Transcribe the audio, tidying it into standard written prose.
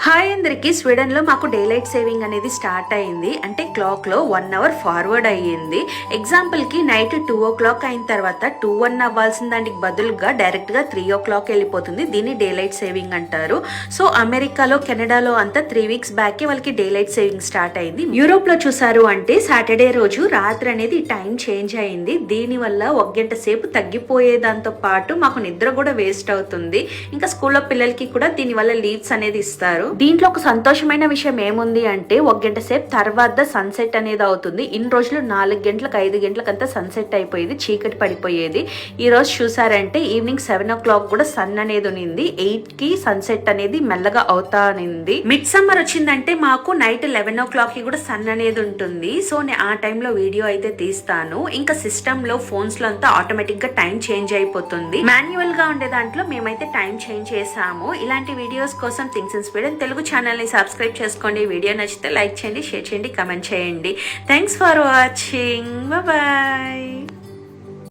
Hi అందరికి. Sweden లో మాకు డే లైట్ సేవింగ్ అనేది స్టార్ట్ అయింది. అంటే క్లాక్ లో 1 అవర్ ఫార్వర్డ్ అయ్యింది. ఎగ్జాంపుల్ కి నైట్ 2 o'clock అయిన తర్వాత 2:01 అవ్వాల్సిన దానికి బదులుగా డైరెక్ట్ గా 3 o'clock వెళ్ళిపోతుంది. దీన్ని డే లైట్ సేవింగ్ అంటారు. సో అమెరికాలో, కెనడాలో అంతా 3 weeks బ్యాక్ వాళ్ళకి డే లైట్ సేవింగ్ స్టార్ట్ అయింది. యూరోప్ లో చూసారు అంటే సాటర్డే రోజు రాత్రి అనేది టైం చేంజ్ అయింది. దీని వల్ల 1 గంట సేపు తగ్గిపోయేదాంతో పాటు మాకు నిద్ర కూడా వేస్ట్ అవుతుంది. ఇంకా స్కూల్లో పిల్లలకి కూడా దీని వల్ల లీవ్స్ అనేది ఇస్తారు. దీంట్లో ఒక సంతోషమైన విషయం ఏముంది అంటే 1 గంట సేపు తర్వాత సన్సెట్ అనేది అవుతుంది. ఇన్ని రోజులు 4 గంటలకు 5 గంటలకంతా సన్సెట్ అయిపోయేది, చీకటి పడిపోయేది. ఈ రోజు చూసారంటే ఈవినింగ్ 7 o'clock కూడా సన్ అనేది ఉన్నింది. 8 కి సన్సెట్ అనేది మెల్లగా అవుతా అనింది. మిడ్ సమ్మర్ వచ్చిందంటే మాకు నైట్ 11 o'clock కి కూడా సన్ అనేది ఉంటుంది. సో నేను ఆ టైంలో వీడియో అయితే తీస్తాను. ఇంకా సిస్టమ్ లో, ఫోన్స్ లో అంతా ఆటోమేటిక్ గా టైం చేంజ్ అయిపోతుంది. మాన్యువల్ గా ఉండే దాంట్లో మేమైతే టైం చేంజ్ చేసాము. ఇలాంటి వీడియోస్ కోసం things in Sweden Telugu channel ని సబ్స్క్రైబ్ చేసుకోండి. వీడియో నచ్చితే లైక్ చేయండి, షేర్ చేయండి, కమెంట్ చేయండి. Thanks for watching. బాయ్.